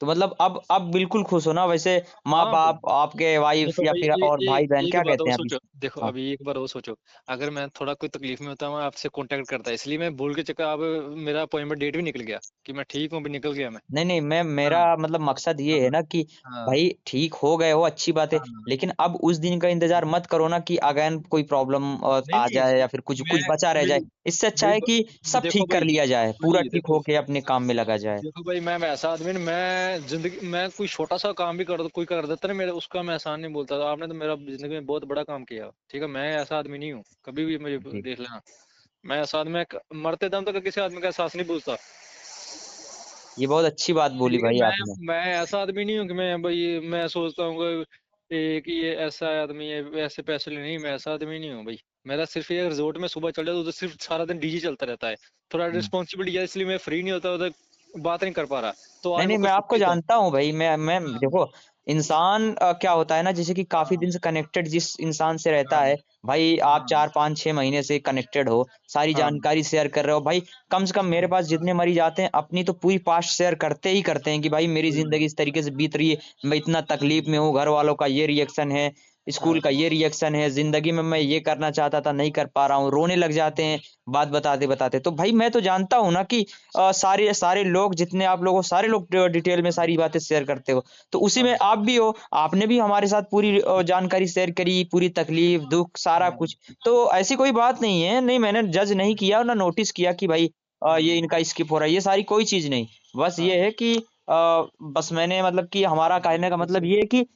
[SPEAKER 1] तो मतलब अब बिल्कुल खुश हो ना वैसे? माँ
[SPEAKER 2] हाँ
[SPEAKER 1] बाप, आपके वाइफ
[SPEAKER 2] देखो
[SPEAKER 1] या
[SPEAKER 2] भाई,
[SPEAKER 1] फिर और भाई बहन
[SPEAKER 2] एक
[SPEAKER 1] क्या
[SPEAKER 2] बात
[SPEAKER 1] कहते
[SPEAKER 2] और
[SPEAKER 1] हैं अभी?
[SPEAKER 2] सोचो, देखो
[SPEAKER 1] हाँ
[SPEAKER 2] अभी एक बार और सोचो, अगर मैं थोड़ा कोई तकलीफ में होता मैं आपसे कांटेक्ट करता, इसलिए मैं भूल के चक्कर अब मेरा अपॉइंटमेंट डेट भी निकल गया कि मैं ठीक हूँ, भी निकल गया मैं।
[SPEAKER 1] नहीं नहीं, मैं मेरा
[SPEAKER 2] हाँ
[SPEAKER 1] मतलब मकसद ये है
[SPEAKER 2] हाँ
[SPEAKER 1] ना कि
[SPEAKER 2] हाँ
[SPEAKER 1] भाई ठीक हो गए हो अच्छी बात है,
[SPEAKER 2] हाँ।
[SPEAKER 1] लेकिन अब उस दिन का इंतजार मत करो ना कि अगेन कोई प्रॉब्लम
[SPEAKER 2] नहीं
[SPEAKER 1] आ
[SPEAKER 2] नहीं,
[SPEAKER 1] जाए या फिर कुछ
[SPEAKER 2] मैं
[SPEAKER 1] कुछ बचा रह
[SPEAKER 2] भाई
[SPEAKER 1] जाए। इससे अच्छा
[SPEAKER 2] भाई
[SPEAKER 1] है कि सब
[SPEAKER 2] देखो
[SPEAKER 1] ठीक कर
[SPEAKER 2] भाई
[SPEAKER 1] लिया जाए, पूरा
[SPEAKER 2] भाई
[SPEAKER 1] ठीक
[SPEAKER 2] देखो
[SPEAKER 1] होके अपने काम में लगा जाए।
[SPEAKER 2] देखो भाई, मैं वैसा आदमी नहीं, मैं जिंदगी मैं कोई छोटा सा काम भी कर कोई कर देता ना मेरे, उसका मैं एहसान नहीं बोलता। तो आपने तो मेरा जिंदगी में बहुत बड़ा काम किया, ठीक है, मैं ऐसा आदमी नहीं हूँ, कभी भी मुझे
[SPEAKER 1] जी,
[SPEAKER 2] देख लेना। मैं ऐसा आदमी, मरते दम तक किसी आदमी का एहसास नहीं पूछता।
[SPEAKER 1] ये बहुत अच्छी बात बोली
[SPEAKER 2] ठीक है,
[SPEAKER 1] भाई आपने।
[SPEAKER 2] मैं ऐसा आदमी नहीं हूँ कि मैं भाई मैं सोचता हूँ कि ये ऐसा आदमी है ऐसे पैसे ले, नहीं, मैं ऐसा आदमी नहीं हूँ भाई। मेरा सिर्फ ये रिजोर्ट में सुबह चल जाता तो सिर्फ सारा दिन डीजे चलता रहता है। थोड़ा
[SPEAKER 1] हम्म।
[SPEAKER 2] रिस्पॉन्सिबिलिटी है, इसलिए मैं फ्री नहीं होता उधर, बात नहीं कर पा रहा। तो आज
[SPEAKER 1] नहीं
[SPEAKER 2] मैं
[SPEAKER 1] नहीं,
[SPEAKER 2] कोई
[SPEAKER 1] मैं आपको
[SPEAKER 2] छुट्टी था।
[SPEAKER 1] जानता हूँ भाई। मैं
[SPEAKER 2] हाँ
[SPEAKER 1] देखो, इंसान क्या होता है ना, जैसे कि काफी
[SPEAKER 2] हाँ
[SPEAKER 1] दिन से कनेक्टेड जिस इंसान से रहता
[SPEAKER 2] हाँ
[SPEAKER 1] है, भाई आप
[SPEAKER 2] हाँ
[SPEAKER 1] 4 5 6 महीने से कनेक्टेड हो, सारी
[SPEAKER 2] हाँ
[SPEAKER 1] जानकारी शेयर कर रहे हो भाई। कम से कम मेरे पास जितने मरीज आते हैं अपनी तो पूरी पास्ट शेयर करते ही करते हैं कि भाई मेरी
[SPEAKER 2] वही वही।
[SPEAKER 1] जिंदगी इस तरीके से बीत रही है, मैं इतना तकलीफ में हूँ, घर वालों का ये रिएक्शन है, स्कूल
[SPEAKER 2] हाँ
[SPEAKER 1] का ये रिएक्शन है, जिंदगी में मैं ये करना चाहता था नहीं कर पा रहा हूँ, रोने लग जाते हैं बात बताते बताते। तो भाई मैं तो जानता हूँ ना कि सारे सारे लोग जितने आप लोगों सारे लोग डिटेल में सारी बातें शेयर करते हो, तो उसी में
[SPEAKER 2] हाँ
[SPEAKER 1] आप भी हो। आपने भी हमारे साथ पूरी जानकारी शेयर करी, पूरी तकलीफ दुख सारा
[SPEAKER 2] हाँ
[SPEAKER 1] कुछ। तो ऐसी कोई बात नहीं है, नहीं मैंने जज नहीं किया और ना नोटिस किया कि भाई ये
[SPEAKER 2] हाँ
[SPEAKER 1] इनका स्किप हो रहा है, ये सारी कोई चीज नहीं। बस
[SPEAKER 2] हाँ
[SPEAKER 1] ये है कि बस मैंने मतलब कि हमारा कहने का मतलब
[SPEAKER 2] जैसे
[SPEAKER 1] ये है कि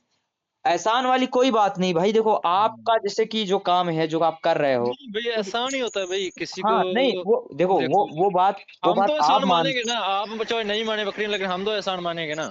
[SPEAKER 1] एहसान वाली कोई बात नहीं भाई। देखो
[SPEAKER 2] हाँ।
[SPEAKER 1] आपका जैसे कि जो काम है जो आप कर रहे हो,
[SPEAKER 2] नहीं भाई, ऐसा नहीं होता भाई किसी को।
[SPEAKER 1] हाँ नहीं वो देखो
[SPEAKER 2] देखो,
[SPEAKER 1] वो
[SPEAKER 2] हम
[SPEAKER 1] बात
[SPEAKER 2] तो
[SPEAKER 1] आप
[SPEAKER 2] एहसान
[SPEAKER 1] मान,
[SPEAKER 2] मानेंगे ना, आप चाहे नहीं माने बकरी, लेकिन हम तो एहसान मानेंगे ना।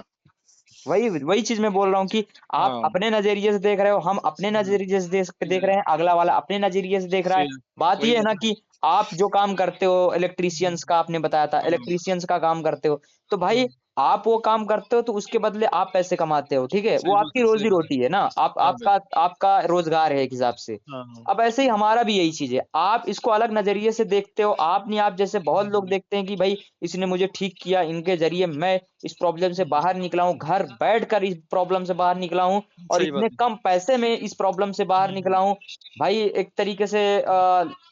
[SPEAKER 1] वही वही चीज मैं बोल रहा हूँ कि आप
[SPEAKER 2] हाँ
[SPEAKER 1] अपने नजरिए से देख रहे हो, हम अपने
[SPEAKER 2] हाँ,
[SPEAKER 1] नजरिए से देख
[SPEAKER 2] फिर
[SPEAKER 1] रहे हैं, अगला वाला अपने नजरिए से देख रहा है।
[SPEAKER 2] फिर
[SPEAKER 1] बात
[SPEAKER 2] वही
[SPEAKER 1] ये है
[SPEAKER 2] है
[SPEAKER 1] ना
[SPEAKER 2] ना।
[SPEAKER 1] कि आप जो काम करते हो इलेक्ट्रिशियंस का, आपने बताया था
[SPEAKER 2] हाँ
[SPEAKER 1] इलेक्ट्रिशियंस का काम करते हो, तो भाई
[SPEAKER 2] हाँ,
[SPEAKER 1] आप वो काम करते हो तो उसके बदले आप पैसे कमाते हो, ठीक है, वो
[SPEAKER 2] सही बात
[SPEAKER 1] आपकी
[SPEAKER 2] है, सही
[SPEAKER 1] रोजी
[SPEAKER 2] बात है।
[SPEAKER 1] रोटी है ना, आप
[SPEAKER 2] हाँ भाई।
[SPEAKER 1] आपका आपका रोजगार है एक हिसाब से।
[SPEAKER 2] हाँ
[SPEAKER 1] अब ऐसे ही हमारा भी यही चीज है, आप इसको अलग नजरिए से देखते हो, आप नहीं, आप जैसे बहुत लोग
[SPEAKER 2] हाँ,
[SPEAKER 1] देखते हैं कि भाई इसने मुझे ठीक किया, इनके जरिए मैं इस प्रॉब्लम से बाहर निकला हूँ, घर बैठकर इस प्रॉब्लम से बाहर निकला हूँ, और
[SPEAKER 2] सही
[SPEAKER 1] इतने
[SPEAKER 2] बात है।
[SPEAKER 1] कम पैसे में इस प्रॉब्लम से बाहर निकला हूँ। भाई एक तरीके से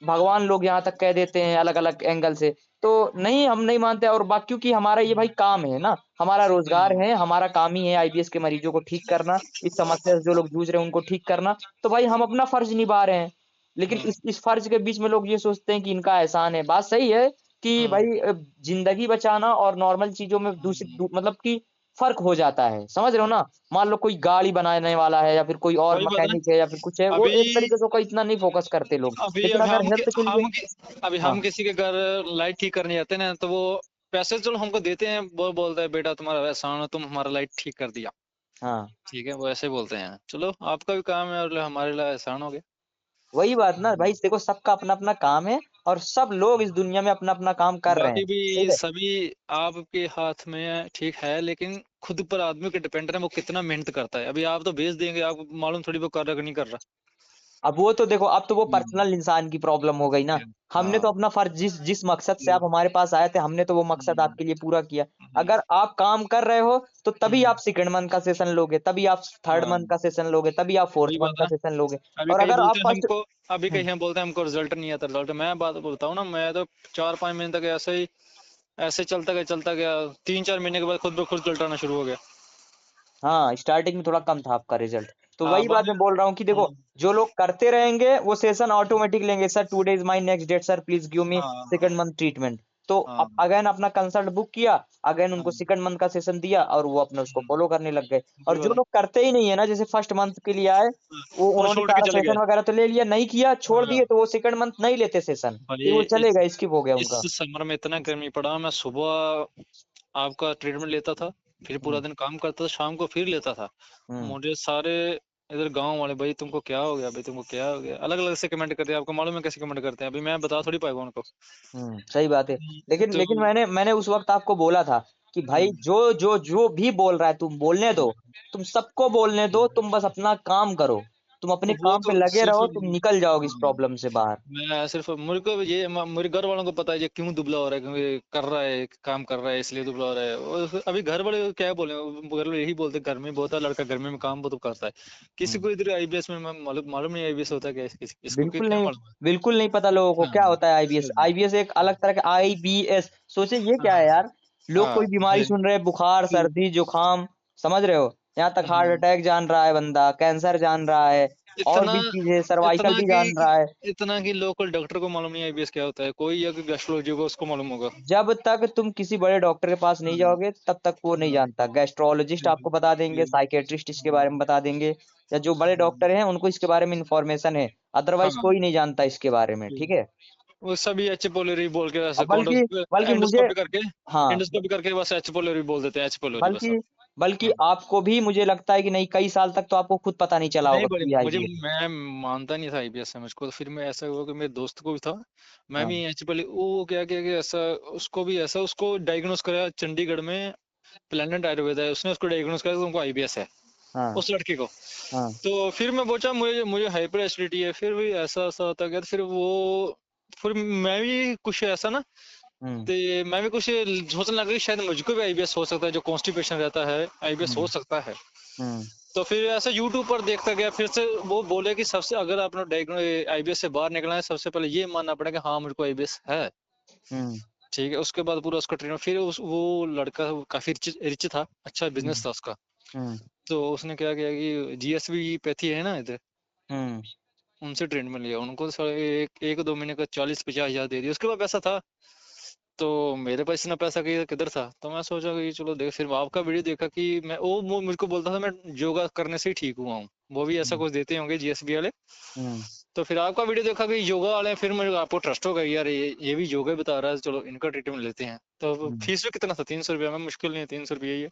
[SPEAKER 1] भगवान लोग यहाँ तक कह देते हैं अलग अलग एंगल से। तो नहीं, हम नहीं मानते। और बाकी क्योंकि हमारा ये भाई काम है ना, हमारा रोजगार
[SPEAKER 2] हाँ
[SPEAKER 1] है, हमारा काम ही है आईबीएस के मरीजों को ठीक करना, इस समस्या से जो लोग जूझ रहे हैं उनको ठीक करना। तो भाई हम अपना फर्ज निभा रहे हैं, लेकिन
[SPEAKER 2] हाँ
[SPEAKER 1] इस फर्ज के बीच में लोग ये सोचते हैं कि इनका एहसान है। बात सही है कि
[SPEAKER 2] हाँ
[SPEAKER 1] भाई जिंदगी बचाना और नॉर्मल चीजों में मतलब कि फर्क हो जाता है, समझ रहे हो ना। मान लो कोई गाड़ी बनाने वाला है या फिर कोई और
[SPEAKER 2] वही बात है
[SPEAKER 1] मैकेनिक है या फिर कुछ है,
[SPEAKER 2] ना।
[SPEAKER 1] वो
[SPEAKER 2] अभी
[SPEAKER 1] एक तरीके से कोई इतना नहीं फोकस करते लोग,
[SPEAKER 2] अभी
[SPEAKER 1] लेकिन
[SPEAKER 2] अभी
[SPEAKER 1] अगर हेल्थ के लिए।
[SPEAKER 2] अभी
[SPEAKER 1] हाँ
[SPEAKER 2] हम किसी के घर लाइट ठीक करने जाते हैं ना, तो वो पैसे चलो हमको देते हैं, वो बोलता है बेटा तुम्हारा एहसान है, तुम हमारा लाइट ठीक कर दिया।
[SPEAKER 1] हाँ,
[SPEAKER 2] ठीक है, वो ऐसे बोलते हैं, चलो आपका भी काम है और हमारे लिए एहसान हो गया।
[SPEAKER 1] वही बात ना भाई,
[SPEAKER 2] हम्म।
[SPEAKER 1] देखो सबका अपना अपना काम है और सब लोग इस दुनिया में अपना अपना काम कर रहे हैं,
[SPEAKER 2] बाकी भी
[SPEAKER 1] ठीक है।
[SPEAKER 2] सभी आपके हाथ में है, ठीक है, लेकिन खुद पर आदमी के डिपेंड है वो कितना मेहनत करता है। अभी आप तो भेज देंगे, आपको मालूम थोड़ी वो कर रहा है कि नहीं कर रहा।
[SPEAKER 1] अब वो तो देखो, अब तो वो
[SPEAKER 2] हम्म।
[SPEAKER 1] पर्सनल इंसान की प्रॉब्लम हो गई ना। हमने तो
[SPEAKER 2] हाँ
[SPEAKER 1] अपना फर्ज, जिस जिस मकसद से
[SPEAKER 2] हम्म,
[SPEAKER 1] आप हमारे पास आए थे, हमने तो वो मकसद
[SPEAKER 2] हम्म,
[SPEAKER 1] आपके लिए पूरा किया।
[SPEAKER 2] हम्म,
[SPEAKER 1] अगर आप काम कर रहे हो तो तभी
[SPEAKER 2] हम्म,
[SPEAKER 1] आप सेकंड मंथ का सेशन लोगे, तभी आप थर्ड
[SPEAKER 2] हाँ
[SPEAKER 1] मंथ का सेशन लोगे, तभी आप फोर्थ
[SPEAKER 2] वही
[SPEAKER 1] मंथ
[SPEAKER 2] बात है
[SPEAKER 1] का
[SPEAKER 2] ना।
[SPEAKER 1] सेशन लोगे।
[SPEAKER 2] अभी
[SPEAKER 1] और
[SPEAKER 2] कहीं
[SPEAKER 1] अगर आप
[SPEAKER 2] बोलते हैं
[SPEAKER 1] फर्स्ट।
[SPEAKER 2] हमको, अभी
[SPEAKER 1] हम्म।
[SPEAKER 2] कहीं हम बोलते हैं हमको रिजल्ट नहीं आता, रिजल्ट मैं बात बताऊं ना, मैं तो 4 5 महीने तक ऐसे ही ऐसे चलता गया 3 4 महीने के बाद खुद ब खुद रिजल्ट आना शुरू हो गया।
[SPEAKER 1] हाँ, स्टार्टिंग में थोड़ा कम था आपका रिजल्ट, तो
[SPEAKER 2] हाँ
[SPEAKER 1] वही
[SPEAKER 2] बाद
[SPEAKER 1] बात मैं बोल रहा हूँ कि देखो,
[SPEAKER 2] में।
[SPEAKER 1] जो लोग करते रहेंगे वो सेशन ऑटोमेटिक लेंगे, sir today is my next date, sir please give me
[SPEAKER 2] हाँ
[SPEAKER 1] सेकंड मंथ ट्रीटमेंट। तो
[SPEAKER 2] हाँ
[SPEAKER 1] अगेन अपना कंसल्ट बुक किया, अगेन उनको
[SPEAKER 2] हाँ,
[SPEAKER 1] सेकंड मंथ का सेशन दिया और वो अपने उसको फॉलो करने लग गए।
[SPEAKER 2] वही
[SPEAKER 1] और
[SPEAKER 2] बात
[SPEAKER 1] जो
[SPEAKER 2] है।
[SPEAKER 1] लोग करते ही नहीं है ना, जैसे फर्स्ट मंथ के लिए आए, वो
[SPEAKER 2] वो
[SPEAKER 1] उन्होंने
[SPEAKER 2] छोड़ के
[SPEAKER 1] सारा
[SPEAKER 2] चले गए।
[SPEAKER 1] सेशन वगैरह तो ले लिया, नहीं किया, छोड़
[SPEAKER 2] हाँ
[SPEAKER 1] दिए, तो वो सेकंड मंथ नहीं लेते सेशन,
[SPEAKER 2] भाई,
[SPEAKER 1] फिर वो चले
[SPEAKER 2] इस
[SPEAKER 1] गए, स्किप हो गया
[SPEAKER 2] इस
[SPEAKER 1] उनका।
[SPEAKER 2] समर में इतना गर्मी पड़ा, मैं सुबह आपका ट्रीटमेंट लेता था, फिर पूरा
[SPEAKER 1] हम्म।
[SPEAKER 2] दिन काम करता था, शाम को फिर लेता था।
[SPEAKER 1] हम्म।
[SPEAKER 2] मुझे सारे इधर गांव वाले, भाई तुमको क्या हो गया, भाई तुमको क्या हो गया, अलग अलग से कमेंट करते हैं। आपको मालूम है कैसे कमेंट करते हैं, अभी मैं बता थोड़ी पाएगा उनको।
[SPEAKER 1] सही बात है। लेकिन
[SPEAKER 2] तो
[SPEAKER 1] लेकिन मैंने उस वक्त आपको बोला था कि भाई
[SPEAKER 2] हम्म,
[SPEAKER 1] जो भी बोल रहा है तुम बोलने दो, तुम सबको बोलने दो, तुम बस अपना काम करो। तुम अपने
[SPEAKER 2] वो
[SPEAKER 1] काम पे
[SPEAKER 2] तो
[SPEAKER 1] लगे
[SPEAKER 2] सिर्फ
[SPEAKER 1] रहो, तुम निकल जाओगे इस
[SPEAKER 2] हाँ,
[SPEAKER 1] प्रॉब्लम से बाहर।
[SPEAKER 2] मैं सिर्फ मेरे को ये मेरे घर वालों को पता है ये क्यों दुबला हो रहा है, क्योंकि कर रहा है काम कर रहा है इसलिए दुबला हो रहा है। और अभी घर वाले क्या बोले, घर वाले यही बोलते हैं, गर्मी बहुत है, लड़का गर्मी में काम बहुत करता है। किसी
[SPEAKER 1] हम्म।
[SPEAKER 2] को इधर आईबीएस में मालूम मालूम नहीं आईबीएस होता क्या है, इसको
[SPEAKER 1] बिल्कुल
[SPEAKER 2] क्या
[SPEAKER 1] नहीं,
[SPEAKER 2] मालूम है।
[SPEAKER 1] बिल्कुल नहीं पता लोगों को
[SPEAKER 2] हाँ
[SPEAKER 1] क्या होता है आईबीएस।
[SPEAKER 2] सही।
[SPEAKER 1] आईबीएस एक अलग तरह का, आईबीएस सोचे ये क्या
[SPEAKER 2] हाँ
[SPEAKER 1] है यार। लोग
[SPEAKER 2] हाँ
[SPEAKER 1] कोई बीमारी सुन रहे हैं, बुखार सर्दी जुकाम, समझ रहे हो, यहाँ तक हार्ट
[SPEAKER 2] हम्म,
[SPEAKER 1] अटैक जान रहा है बंदा, कैंसर जान रहा है, और
[SPEAKER 2] इतना
[SPEAKER 1] भी चीजें, सर्वाइकल
[SPEAKER 2] इतना
[SPEAKER 1] भी
[SPEAKER 2] कि
[SPEAKER 1] जान रहा है।
[SPEAKER 2] इतना कि लोकल डॉक्टर को मालूम नहीं आईबीएस क्या होता है, कोई या गैस्ट्रोलॉजी होगा उसको मालूम होगा।
[SPEAKER 1] जब तक तुम किसी बड़े डॉक्टर के पास नहीं
[SPEAKER 2] हाँ
[SPEAKER 1] जाओगे तब तक वो नहीं
[SPEAKER 2] हाँ
[SPEAKER 1] जानता। गैस्ट्रोलॉजिस्ट आपको बता देंगे, साइकेट्रिस्ट इसके बारे में बता देंगे, या जो बड़े डॉक्टर हैं उनको इसके बारे में इंफॉर्मेशन है, अदरवाइज
[SPEAKER 2] हाँ
[SPEAKER 1] कोई नहीं जानता इसके बारे में, ठीक है।
[SPEAKER 2] वो सभी एच पोलोरी बोल के ऐसे
[SPEAKER 1] अब बल्कि मुझे,
[SPEAKER 2] एंडोस्कोपी करके
[SPEAKER 1] हाँ,
[SPEAKER 2] एंडोस्कोपी करके बस एच पोलोरी बोल देते हैं, एच पोलोरी बस।
[SPEAKER 1] बल्कि बल्कि
[SPEAKER 2] हाँ
[SPEAKER 1] आपको भी मुझे लगता है कि नहीं, कई साल तक तो आपको खुद पता नहीं चला
[SPEAKER 2] नहीं
[SPEAKER 1] होगा
[SPEAKER 2] बड़े
[SPEAKER 1] कि
[SPEAKER 2] मुझे
[SPEAKER 1] आईबीएस।
[SPEAKER 2] मैं मानता नहीं था आईबीएस से मुझको, तो फिर मैं ऐसा हुआ कि मेरे दोस्त को भी था, मैं
[SPEAKER 1] हाँ
[SPEAKER 2] भी एच पोलोरी वो क्या किया कि ऐसा उसको भी ऐसा उसको डायग्नोस कराया चंडीगढ़ में, प्लेनेंट आयुर्वेद है उसने उसको डायग्नोस कराया कि उनको आईबीएस है,
[SPEAKER 1] हाँ
[SPEAKER 2] उस लड़के को।
[SPEAKER 1] हाँ।
[SPEAKER 2] तो फिर मैं पूछा, मुझे मुझे हाइपर एसिडिटी है, फिर भी ऐसा ऐसा होता गया, तो फिर मैं भी कुछ ऐसा ना,
[SPEAKER 1] हम्म
[SPEAKER 2] तो मैं भी कुछ सोचने लगा कि शायद मुझको भी आईबीएस हो सकता है, जो कॉन्स्टिपेशन रहता है आईबीएस हो
[SPEAKER 1] हम्म
[SPEAKER 2] सकता है।
[SPEAKER 1] हम्म
[SPEAKER 2] तो फिर ऐसा यूट्यूब पर देखता गया, फिर से वो बोले कि सबसे अगर आपने आईबीएस से बाहर निकलना है, सबसे पहले ये मानना पड़ेगा हाँ मुझको आईबीएस है।
[SPEAKER 1] हम्म
[SPEAKER 2] ठीक है, उसके बाद पूरा उसका ट्रीटमेंट, फिर वो लड़का काफी रिच रिच था, अच्छा बिजनेस
[SPEAKER 1] हम्म
[SPEAKER 2] था उसका।
[SPEAKER 1] हम्म
[SPEAKER 2] तो उसने क्या किया कि जीएसबी पैथी है ना इधर,
[SPEAKER 1] हम्म
[SPEAKER 2] उनसे ट्रीटमेंट लिया, उनको तो साढ़े एक दो महीने का 40-50 हजार दे दिया, उसके बाद पैसा था। तो मेरे पास इतना पैसा किधर था, तो मैं सोचा कि चलो देख, फिर आपका वीडियो देखा कि वो मुझको बोलता था मैं योगा करने से ही ठीक हुआ हूँ, वो भी ऐसा कुछ देते होंगे जीएसबी वाले।
[SPEAKER 1] हम्म
[SPEAKER 2] तो फिर आपका वीडियो देखा कि योगा वाले हैं, फिर मुझे आपको ट्रस्ट हो गया यार, ये भी योगा बता रहा है, चलो इनका ट्रीटमेंट लेते हैं। तो
[SPEAKER 1] हम्म
[SPEAKER 2] फीस भी कितना था, 300 रुपया में, मुश्किल नहीं है, 300 रुपया ही है।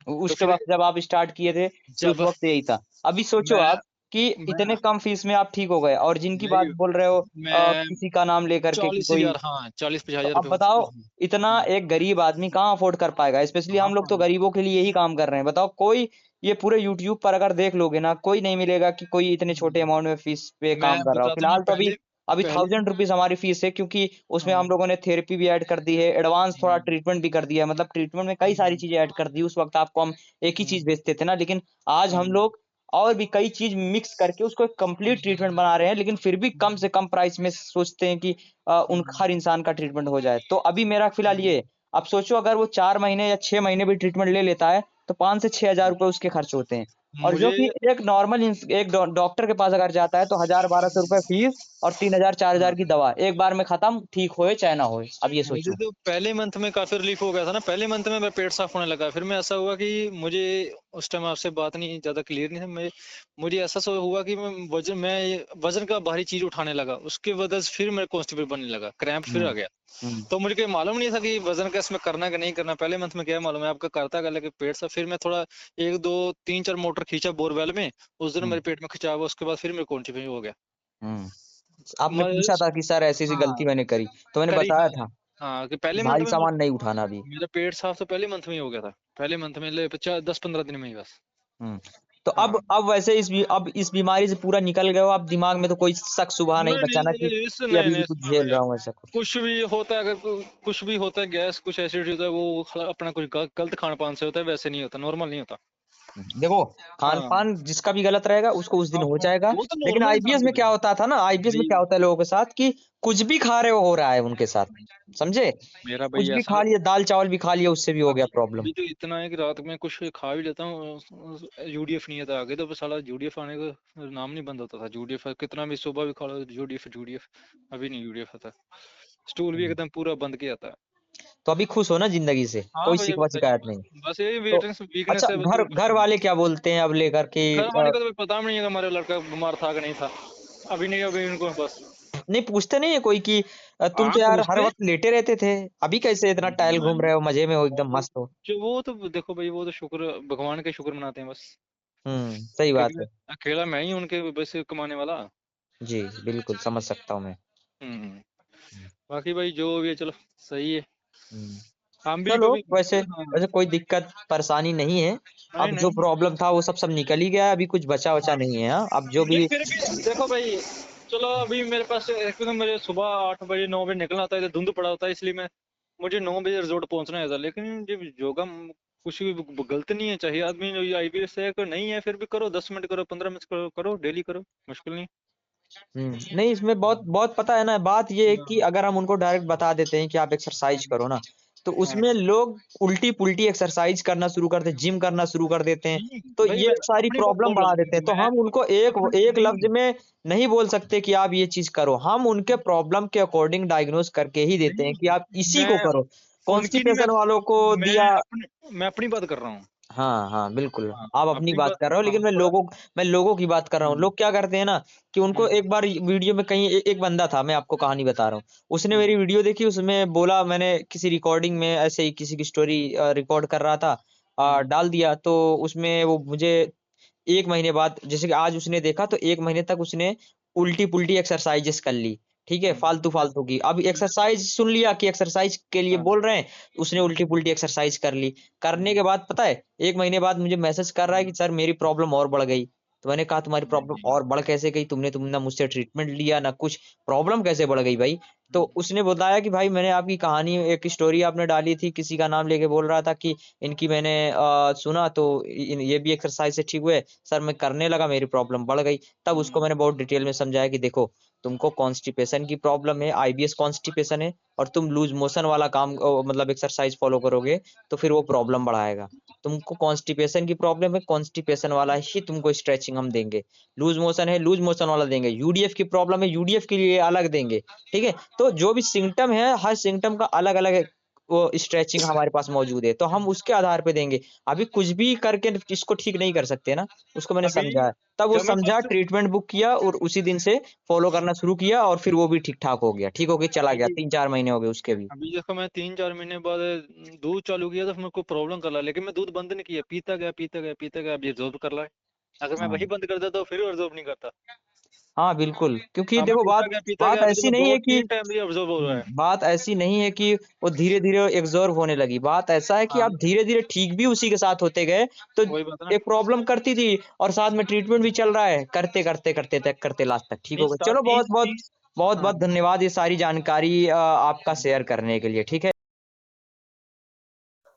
[SPEAKER 2] तो
[SPEAKER 1] उसके
[SPEAKER 2] फिर
[SPEAKER 1] वक्त जब आप स्टार्ट किए थे कि उस
[SPEAKER 2] जब
[SPEAKER 1] वक्त यही था। अभी सोचो
[SPEAKER 2] मैं
[SPEAKER 1] आप कि इतने
[SPEAKER 2] मैं
[SPEAKER 1] कम फीस में आप ठीक हो गए, और जिनकी बात
[SPEAKER 2] नहीं
[SPEAKER 1] बोल रहे हो
[SPEAKER 2] मैं
[SPEAKER 1] किसी का नाम लेकर के कि
[SPEAKER 2] चालीस
[SPEAKER 1] कोई,
[SPEAKER 2] हजार हाँ 40-50 हजार
[SPEAKER 1] तो अब
[SPEAKER 2] रुपये
[SPEAKER 1] बताओ,
[SPEAKER 2] मुश्किल।
[SPEAKER 1] इतना एक गरीब आदमी कहाँ अफोर्ड कर पाएगा। स्पेशली
[SPEAKER 2] हाँ
[SPEAKER 1] हम लोग तो गरीबों के लिए ही काम कर रहे हैं। बताओ कोई, ये पूरे यूट्यूब पर अगर देख लोगे ना, कोई नहीं मिलेगा कि कोई इतने छोटे अमाउंट में फीस पे
[SPEAKER 2] मैं
[SPEAKER 1] काम कर रहा हो।
[SPEAKER 2] बताता हूँ
[SPEAKER 1] फिलहाल तो अभी
[SPEAKER 2] पहले
[SPEAKER 1] अभी
[SPEAKER 2] पहले
[SPEAKER 1] 1000 रुपीज हमारी फीस है, क्योंकि उसमें
[SPEAKER 2] हाँ
[SPEAKER 1] हम लोगों ने थेरेपी भी ऐड कर दी है, एडवांस थोड़ा
[SPEAKER 2] हम्म,
[SPEAKER 1] ट्रीटमेंट भी कर दिया है। मतलब ट्रीटमेंट में कई सारी
[SPEAKER 2] हम्म,
[SPEAKER 1] चीजें ऐड कर दी। उस वक्त आपको हम एक ही
[SPEAKER 2] हम्म,
[SPEAKER 1] चीज बेचते थे ना, लेकिन आज हम
[SPEAKER 2] हम्म,
[SPEAKER 1] लोग और भी कई चीज मिक्स करके उसको एक कंप्लीट ट्रीटमेंट बना रहे हैं, लेकिन फिर भी कम से कम प्राइस में सोचते हैं कि उन
[SPEAKER 2] हम्म,
[SPEAKER 1] हर इंसान का ट्रीटमेंट हो जाए। तो अभी मेरा फिलहाल ये है। अब सोचो अगर वो 4 महीने या 6 महीने भी ट्रीटमेंट ले लेता है तो 5 से 6 हजार रुपए उसके खर्च होते हैं। और जो
[SPEAKER 2] मुझे
[SPEAKER 1] कि एक नॉर्मल एक डॉक्टर के पास अगर जाता है तो 1000-1200 रुपए फीस, और 3000-4000 की दवा, एक बार में खत्म, ठीक होए चाहे ना होए। अब ये
[SPEAKER 2] मुझे
[SPEAKER 1] सोचो।
[SPEAKER 2] तो पहले मंथ में काफी रिलीफ हो गया था ना, पहले मंथ में मेरा पेट साफ होने लगा, फिर मैं ऐसा हुआ कि मुझे उस टाइम आपसे बात नहीं ज्यादा क्लियर नहीं था, मुझे ऐसा हुआ कि मैं वजन का भारी चीज उठाने लगा, उसके वजह से फिर मेरे कॉन्स्टिपेट बनने लगा, क्रैम्प फिर
[SPEAKER 1] हम्म
[SPEAKER 2] आ गया।
[SPEAKER 1] हम्म
[SPEAKER 2] तो मुझे कोई मालूम नहीं था कि वजन का इसमें करना कि नहीं करना, पहले मंथ में क्या मालूम है आपका, करता क्या लगे पेट से, फिर मैं थोड़ा एक दो तीन चार मोटर खींचा बोरवेल में, उस दिन
[SPEAKER 1] हम्म
[SPEAKER 2] मेरे पेट में खिंचाव हुआ, उसके बाद फिर मेरे कॉन्स्टिपेशन हो गया।
[SPEAKER 1] हम्म आपने
[SPEAKER 2] मैं
[SPEAKER 1] पूछा था कि सर ऐसी ऐसी गलती
[SPEAKER 2] हाँ
[SPEAKER 1] मैंने करी, तो मैंने
[SPEAKER 2] करी
[SPEAKER 1] बताया
[SPEAKER 2] हाँ
[SPEAKER 1] था
[SPEAKER 2] हाँ कि
[SPEAKER 1] कि
[SPEAKER 2] पहले मंथ
[SPEAKER 1] भारी
[SPEAKER 2] में
[SPEAKER 1] सामान नहीं उठाना अभी।
[SPEAKER 2] मेरा पेट साफ तो पहले मंथ में ही हो गया था, पहले मंथ में ले 10-15 दिन में ही बस।
[SPEAKER 1] हम्म तो
[SPEAKER 2] हाँ
[SPEAKER 1] अब वैसे अब इस बीमारी से पूरा निकल गए हो आप, दिमाग में तो कोई शक शुबह नहीं
[SPEAKER 2] नहीं
[SPEAKER 1] बचा ना कि
[SPEAKER 2] नहीं नहीं
[SPEAKER 1] अभी भी
[SPEAKER 2] नहीं
[SPEAKER 1] कुछ
[SPEAKER 2] सुना
[SPEAKER 1] झेल
[SPEAKER 2] भैया,
[SPEAKER 1] रहा हूँ ऐसा कुछ।
[SPEAKER 2] कुछ भी होता है, अगर कुछ भी होता है, गैस कुछ एसिड होता है, वो अपना कुछ गलत खान पान से होता है, वैसे नहीं होता, नॉर्मल नहीं होता।
[SPEAKER 1] देखो, खान
[SPEAKER 2] हाँ
[SPEAKER 1] पान जिसका भी गलत रहेगा उसको उस दिन
[SPEAKER 2] हाँ
[SPEAKER 1] हो
[SPEAKER 2] हाँ,
[SPEAKER 1] जाएगा।
[SPEAKER 2] वो तो
[SPEAKER 1] लेकिन
[SPEAKER 2] नॉर्मल इंसान
[SPEAKER 1] आईबीएस
[SPEAKER 2] को
[SPEAKER 1] में क्या
[SPEAKER 2] होता
[SPEAKER 1] होता था ना, आईबीएस
[SPEAKER 2] है
[SPEAKER 1] में
[SPEAKER 2] भाई।
[SPEAKER 1] क्या होता है लोगों के साथ कि कुछ भी खा रहे हो रहा है उनके साथ, समझे।
[SPEAKER 2] मेरा
[SPEAKER 1] कुछ
[SPEAKER 2] भाई
[SPEAKER 1] भी
[SPEAKER 2] ऐसा
[SPEAKER 1] खा लिया, दाल चावल भी खा लिया, उससे भी हो गया
[SPEAKER 2] अभी
[SPEAKER 1] प्रॉब्लम।
[SPEAKER 2] अभी तो इतना है कि रात में कुछ खा भी लेता हूँ, यूडीएफ नहीं आता आगे, तो बस साला यूडीएफ आने का नाम नहीं बंद होता था, यूडीएफ कितना भी सुबह भी खा लो, यूडीएफ यूडीएफ, अभी नहीं यूडीएफ आता, स्टूल भी एकदम पूरा बंद किया था।
[SPEAKER 1] तो अभी खुश हो ना जिंदगी से,
[SPEAKER 2] हाँ
[SPEAKER 1] कोई
[SPEAKER 2] भैया
[SPEAKER 1] शिकवा
[SPEAKER 2] बताइए,
[SPEAKER 1] शिकायत नहीं।
[SPEAKER 2] बस यही
[SPEAKER 1] तो
[SPEAKER 2] वीकनेस वीकनेस
[SPEAKER 1] अच्छा,
[SPEAKER 2] है बस,
[SPEAKER 1] घर
[SPEAKER 2] और कुछ
[SPEAKER 1] घर
[SPEAKER 2] नहीं।
[SPEAKER 1] वाले क्या बोलते हैं अब लेकर के
[SPEAKER 2] घर वाले को तो पता भी नहीं है कि हमारा लड़का बीमार था कि नहीं था, अभी नहीं, अभी इनको बस।
[SPEAKER 1] नहीं पूछते नहीं है कोई कि तुम
[SPEAKER 2] हाँ
[SPEAKER 1] तो यार हर
[SPEAKER 2] पूछते
[SPEAKER 1] वक्त लेटे रहते थे, अभी कैसे इतना टहल घूम
[SPEAKER 2] नहीं,
[SPEAKER 1] रहे हो, मजे में हो, एकदम मस्त हो।
[SPEAKER 2] जो वो तो देखो भाई, वो तो शुक्र भगवान के शुक्र मनाते हैं बस,
[SPEAKER 1] सही बात
[SPEAKER 2] क्योंकि
[SPEAKER 1] है।
[SPEAKER 2] अकेला मैं ही हूं उनके बस कमाने वाला।
[SPEAKER 1] जी, बिल्कुल समझ सकता हूँ मैं।
[SPEAKER 2] हम्म बाकी भाई जो भी है चलो, सही है।
[SPEAKER 1] हम्म
[SPEAKER 2] हम भी
[SPEAKER 3] चलो
[SPEAKER 2] कभी
[SPEAKER 3] वैसे
[SPEAKER 2] हाँ
[SPEAKER 3] वैसे कोई दिक्कत परेशानी नहीं है।
[SPEAKER 2] नहीं
[SPEAKER 3] अब जो
[SPEAKER 2] नहीं
[SPEAKER 3] प्रॉब्लम था वो सब निकल ही गया है, अभी कुछ बचा वचा
[SPEAKER 2] हाँ
[SPEAKER 3] नहीं है। हाँ, अब जो
[SPEAKER 2] नहीं
[SPEAKER 3] भी।
[SPEAKER 2] फिर भी देखो भाई, चलो अभी मेरे पास एकदम मेरे सुबह 8 बजे 9 बजे निकलना होता है, इधर धुंध पड़ा होता है, इसलिए मैं मुझे 9 बजे रिजोर्ट पहुंचना है था। लेकिन जब योगा कुछ भी गलत नहीं है, चाहे आदमी आईबीएस है कोई नहीं है, फिर भी करो, 10 मिनट करो, 15 मिनट करो, करो डेली करो, मुश्किल नहीं।
[SPEAKER 3] नहीं, इसमें बहुत बहुत पता है ना, बात ये है कि
[SPEAKER 2] हाँ
[SPEAKER 3] अगर हम उनको डायरेक्ट बता देते हैं कि आप एक्सरसाइज करो ना, तो
[SPEAKER 2] हाँ
[SPEAKER 3] उसमें लोग उल्टी पुल्टी एक्सरसाइज करना शुरू करते हैं, जिम करना शुरू कर देते हैं।
[SPEAKER 2] नहीं
[SPEAKER 3] तो
[SPEAKER 2] भाई,
[SPEAKER 3] ये
[SPEAKER 2] मैं
[SPEAKER 3] सारी
[SPEAKER 2] अपनी बात
[SPEAKER 3] प्रॉब्लम
[SPEAKER 2] बोल रहा
[SPEAKER 3] बढ़ा देते हैं।
[SPEAKER 2] हूँ,
[SPEAKER 3] तो
[SPEAKER 2] मैं
[SPEAKER 3] हम उनको एक
[SPEAKER 2] अपनी
[SPEAKER 3] एक लफ्ज
[SPEAKER 2] नहीं
[SPEAKER 3] में नहीं बोल सकते कि आप ये चीज करो। हम उनके प्रॉब्लम के अकॉर्डिंग डायग्नोस करके ही देते हैं
[SPEAKER 2] नहीं
[SPEAKER 3] कि आप इसी को
[SPEAKER 2] मैं
[SPEAKER 3] करो।
[SPEAKER 2] उनकी नहीं,
[SPEAKER 3] कॉन्स्टिपेशन वालों को दिया।
[SPEAKER 2] मैं अपनी बात कर रहा हूँ।
[SPEAKER 3] हाँ हाँ बिल्कुल,
[SPEAKER 2] हाँ
[SPEAKER 3] आप अपनी
[SPEAKER 2] अपनी
[SPEAKER 3] बात
[SPEAKER 2] बात।
[SPEAKER 3] कर रहे हो,
[SPEAKER 2] हाँ
[SPEAKER 3] लेकिन
[SPEAKER 2] थोड़ा।
[SPEAKER 3] मैं लोगों की बात कर रहा हूँ।
[SPEAKER 2] हम्म
[SPEAKER 3] लोग क्या करते हैं ना कि उनको
[SPEAKER 2] हम्म
[SPEAKER 3] एक बार वीडियो में कहीं एक बंदा था, मैं आपको कहानी बता रहा हूँ। उसने
[SPEAKER 2] हम्म
[SPEAKER 3] मेरी वीडियो देखी, उसमें बोला, मैंने किसी रिकॉर्डिंग में ऐसे ही किसी की स्टोरी रिकॉर्ड कर रहा था,
[SPEAKER 2] हम्म
[SPEAKER 3] डाल दिया। तो उसमें वो मुझे 1 महीने बाद, जैसे कि आज उसने देखा, तो 1 महीने तक उसने उल्टी पुल्टी एक्सरसाइजेस कर ली। ठीक है,
[SPEAKER 2] हम्म
[SPEAKER 3] फालतू
[SPEAKER 2] मैं-
[SPEAKER 3] फालतू की। अब
[SPEAKER 2] मैं-
[SPEAKER 3] एक्सरसाइज सुन लिया कि एक्सरसाइज के लिए
[SPEAKER 2] हाँ
[SPEAKER 3] बोल रहे हैं, उसने उल्टी पुल्टी एक्सरसाइज कर ली। करने
[SPEAKER 2] हम्म
[SPEAKER 3] के बाद पता है, 1 महीने बाद मुझे मैसेज कर रहा है कि सर मेरी प्रॉब्लम और बढ़ गई। तो मैंने कहा तुम्हारी प्रॉब्लम
[SPEAKER 2] नहीं
[SPEAKER 3] और बढ़ कैसे गई? तुमने ना मुझसे ट्रीटमेंट लिया ना कुछ, प्रॉब्लम कैसे बढ़ गई भाई? तो उसने बताया कि भाई मैंने आपकी कहानी, एक स्टोरी आपने डाली थी, किसी का नाम लेके बोल रहा था कि इनकी मैंने सुना, तो ये भी एक्सरसाइज से ठीक हुए सर, मैं करने लगा, मेरी प्रॉब्लम बढ़ गई। तब उसको
[SPEAKER 2] हम्म
[SPEAKER 3] मैंने बहुत डिटेल में समझाया कि देखो, तुमको कॉन्स्टिपेशन की प्रॉब्लम है, आईबीएस कॉन्स्टिपेशन है, और तुम लूज मोशन वाला काम मतलब एक्सरसाइज फॉलो करोगे तो फिर वो प्रॉब्लम बढ़ाएगा। तुमको कॉन्स्टिपेशन की प्रॉब्लम है, कॉन्स्टिपेशन वाला ही तुमको स्ट्रेचिंग हम देंगे। लूज मोशन है, लूज मोशन वाला देंगे। यूडीएफ की प्रॉब्लम है, यूडीएफ के लिए अलग देंगे। ठीक है, तो जो भी सिम्टम है, हर सिम्टम का अलग अलग वो स्ट्रेचिंग हमारे पास मौजूद है, तो हम उसके आधार पे देंगे। अभी कुछ भी करके इसको ठीक नहीं कर सकते ना। उसको मैंने
[SPEAKER 2] अभी
[SPEAKER 3] समझाया, तब वो
[SPEAKER 2] जब मैं
[SPEAKER 3] समझा,
[SPEAKER 2] परसों
[SPEAKER 3] ट्रीटमेंट बुक किया, और उसी दिन से फॉलो करना शुरू किया, और फिर वो भी ठीक ठाक हो गया, ठीक हो गया, चला गया।
[SPEAKER 2] अभी
[SPEAKER 3] 3-4 महीने हो गए उसके भी।
[SPEAKER 2] अभी देखो, मैं 3-4 महीने बाद दूध चालू किया तो मेरे को प्रॉब्लम कर रहा, लेकिन मैं दूध बंद नहीं किया, पीता गया पीता गया पीता गया, अब ये absorb कर रहा है। अगर मैं वही
[SPEAKER 3] हाँ
[SPEAKER 2] बंद कर देता तो फिर absorb नहीं करता।
[SPEAKER 3] हाँ बिल्कुल, क्योंकि
[SPEAKER 2] हाँ मैं
[SPEAKER 3] देखो, बात
[SPEAKER 2] पीता
[SPEAKER 3] बात
[SPEAKER 2] गया, अभी तो
[SPEAKER 3] ऐसी
[SPEAKER 2] मैं
[SPEAKER 3] नहीं
[SPEAKER 2] दो
[SPEAKER 3] है कि
[SPEAKER 2] तीन टाइम भी absorb हो रहा है।
[SPEAKER 3] बात ऐसी नहीं है कि वो धीरे धीरे एग्जॉर्ब होने लगी। बात ऐसा है कि
[SPEAKER 2] हाँ
[SPEAKER 3] आप धीरे धीरे ठीक भी उसी के साथ होते गए, तो
[SPEAKER 2] वही बात है ना।
[SPEAKER 3] एक प्रॉब्लम करती थी, और साथ में ट्रीटमेंट भी चल रहा है, करते करते करते तक करते लास्ट तक ठीक
[SPEAKER 2] नहीं
[SPEAKER 3] हो गए। चलो,
[SPEAKER 2] तीन
[SPEAKER 3] बहुत बहुत
[SPEAKER 2] तीन
[SPEAKER 3] बहुत
[SPEAKER 2] हाँ
[SPEAKER 3] बहुत धन्यवाद ये सारी जानकारी आपका शेयर करने के लिए। ठीक है।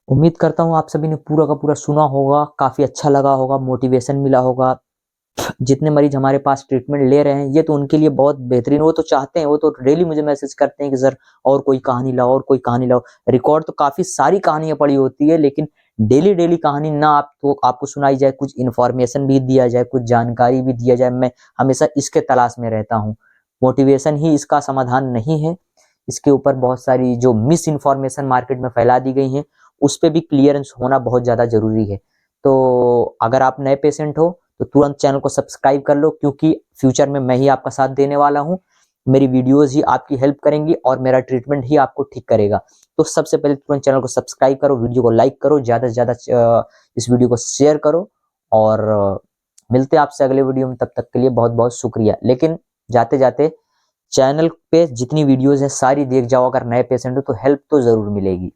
[SPEAKER 1] उम्मीद करता हूँ आप सभी ने पूरा का पूरा सुना होगा, काफ़ी अच्छा लगा होगा, मोटिवेशन मिला होगा। जितने मरीज हमारे पास ट्रीटमेंट ले रहे हैं, ये तो उनके लिए बहुत बेहतरीन, वो तो चाहते हैं, वो तो डेली मुझे मैसेज करते हैं कि सर और कोई कहानी लाओ, और कोई कहानी लाओ। रिकॉर्ड तो काफ़ी सारी कहानियाँ पड़ी होती है, लेकिन डेली डेली कहानी ना आपको सुनाई जाए, कुछ इन्फॉर्मेशन भी दिया जाए, कुछ जानकारी भी दिया जाए, मैं हमेशा इसके तलाश में रहता हूँ। मोटिवेशन ही इसका समाधान नहीं है। इसके ऊपर बहुत सारी जो मिस इन्फॉर्मेशन मार्केट में फैला दी गई हैं, उस पर भी क्लियरेंस होना बहुत ज़्यादा ज़रूरी है। तो अगर आप नए पेशेंट हो तो तुरंत चैनल को सब्सक्राइब कर लो, क्योंकि फ्यूचर में मैं ही आपका साथ देने वाला हूँ। मेरी वीडियोस ही आपकी हेल्प करेंगी और मेरा ट्रीटमेंट ही आपको ठीक करेगा। तो सबसे पहले तुरंत चैनल को सब्सक्राइब करो, वीडियो को लाइक करो, ज़्यादा से ज़्यादा इस वीडियो को शेयर करो, और मिलते हैं आपसे अगले वीडियो में। तब तक के लिए बहुत बहुत शुक्रिया। लेकिन जाते जाते चैनल पे जितनी वीडियोस है सारी देख जाओ, अगर नए पेशेंट हो तो हेल्प तो ज़रूर मिलेगी।